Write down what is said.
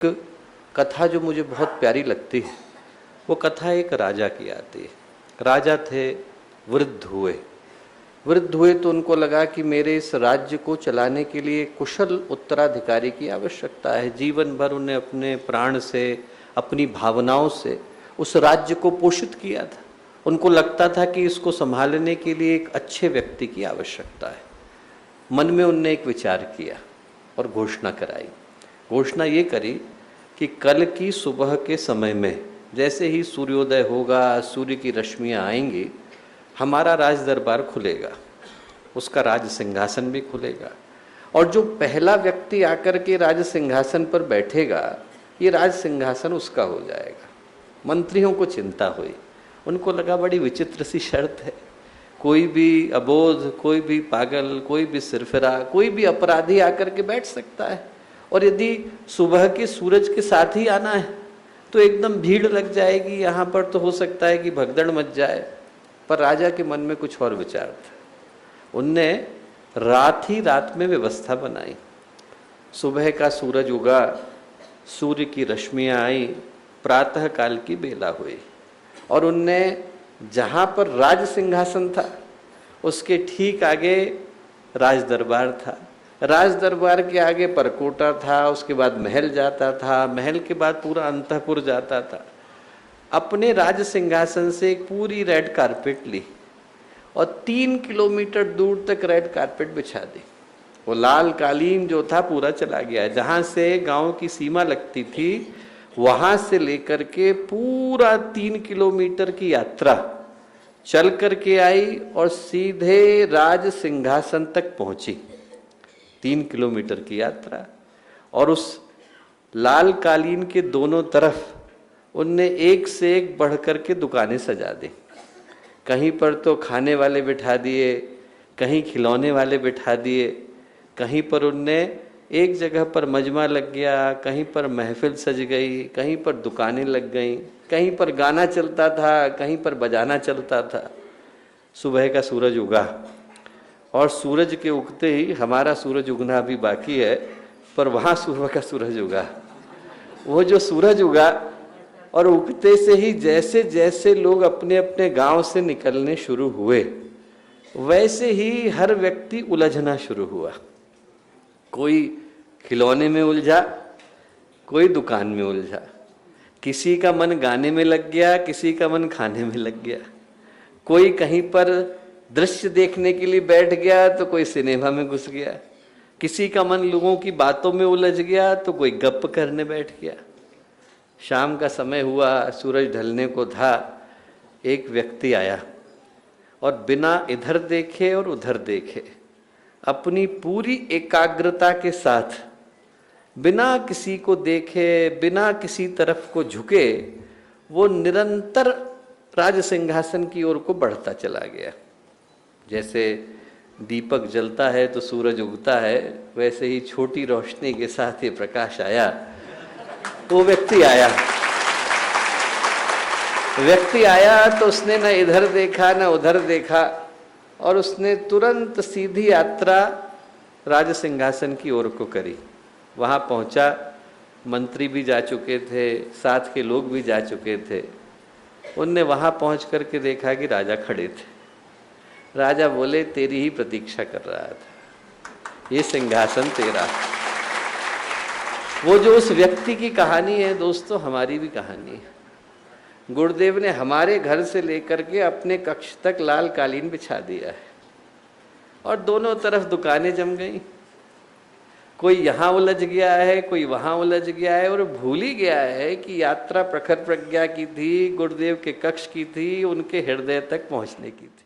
एक कथा जो मुझे बहुत प्यारी लगती है, वो कथा एक राजा की आती है। राजा थे, वृद्ध हुए तो उनको लगा कि मेरे इस राज्य को चलाने के लिए कुशल उत्तराधिकारी की आवश्यकता है। जीवन भर उन्हें अपने प्राण से, अपनी भावनाओं से उस राज्य को पोषित किया था। उनको लगता था कि इसको संभालने के लिए एक अच्छे व्यक्ति की आवश्यकता है। मन में उनने एक विचार किया और घोषणा कराई। घोषणा ये करी कि कल की सुबह के समय में जैसे ही सूर्योदय होगा, सूर्य की रश्मियाँ आएंगी, हमारा राज दरबार खुलेगा, उसका राज सिंहासन भी खुलेगा, और जो पहला व्यक्ति आकर के राज सिंहासन पर बैठेगा, ये राज सिंहासन उसका हो जाएगा। मंत्रियों को चिंता हुई, उनको लगा बड़ी विचित्र सी शर्त है। कोई भी अबोध, कोई भी पागल, कोई भी सिरफिरा, कोई भी अपराधी आकर के बैठ सकता है, और यदि सुबह के सूरज के साथ ही आना है तो एकदम भीड़ लग जाएगी, यहाँ पर तो हो सकता है कि भगदड़ मच जाए। पर राजा के मन में कुछ और विचार था। उनने रात ही रात में व्यवस्था बनाई। सुबह का सूरज उगा, सूर्य की रश्मियाँ आई, प्रातः काल की बेला हुई, और उनने जहाँ पर राज सिंहासन था उसके ठीक आगे राज दरबार था। राज दरबार के आगे परकोटा था, उसके बाद महल जाता था, महल के बाद पूरा अंतःपुर जाता था। अपने राज सिंहासन से एक पूरी रेड कारपेट ली और 3 किलोमीटर दूर तक रेड कारपेट बिछा दी। वो लाल कालीन जो था पूरा चला गया। जहाँ से गांव की सीमा लगती थी वहाँ से लेकर के पूरा 3 किलोमीटर की यात्रा चल करके आई और सीधे राज सिंहासन तक पहुंची। 3 किलोमीटर की यात्रा, और उस लाल कालीन के दोनों तरफ उनने एक से एक बढ़ कर के दुकानें सजा दी। कहीं पर तो खाने वाले बिठा दिए, कहीं खिलौने वाले बिठा दिए, कहीं पर उनने एक जगह पर मजमा लग गया, कहीं पर महफिल सज गई, कहीं पर दुकानें लग गईं, कहीं पर गाना चलता था, कहीं पर बजाना चलता था। सुबह का सूरज उगा, और सूरज के उगते ही, हमारा सूरज उगना अभी बाकी है, पर वहाँ सुबह का सूरज उगा। वो जो सूरज उगा और उगते से ही जैसे जैसे लोग अपने अपने गांव से निकलने शुरू हुए, वैसे ही हर व्यक्ति उलझना शुरू हुआ। कोई खिलौने में उलझा, कोई दुकान में उलझा, किसी का मन गाने में लग गया, किसी का मन खाने में लग गया, कोई कहीं पर दृश्य देखने के लिए बैठ गया तो कोई सिनेमा में घुस गया, किसी का मन लोगों की बातों में उलझ गया तो कोई गप करने बैठ गया। शाम का समय हुआ, सूरज ढलने को था। एक व्यक्ति आया और बिना इधर देखे और उधर देखे, अपनी पूरी एकाग्रता के साथ, बिना किसी को देखे, बिना किसी तरफ को झुके, वो निरंतर राज सिंहासन की ओर को बढ़ता चला गया। जैसे दीपक जलता है तो सूरज उगता है, वैसे ही छोटी रोशनी के साथ ये प्रकाश आया। तो व्यक्ति आया तो उसने न इधर देखा न उधर देखा, और उसने तुरंत सीधी यात्रा राज सिंहासन की ओर को करी। वहाँ पहुँचा, मंत्री भी जा चुके थे, साथ के लोग भी जा चुके थे। उनने वहाँ पहुँच करके देखा कि राजा खड़े थे। राजा बोले, तेरी ही प्रतीक्षा कर रहा था, ये सिंहासन तेरा। वो जो उस व्यक्ति की कहानी है दोस्तों, हमारी भी कहानी है। गुरुदेव ने हमारे घर से लेकर के अपने कक्ष तक लाल कालीन बिछा दिया है, और दोनों तरफ दुकानें जम गई। कोई यहाँ उलझ गया है, कोई वहाँ उलझ गया है, और भूल ही गया है कि यात्रा प्रखर प्रज्ञा की थी, गुरुदेव के कक्ष की थी, उनके हृदय तक पहुँचने की थी।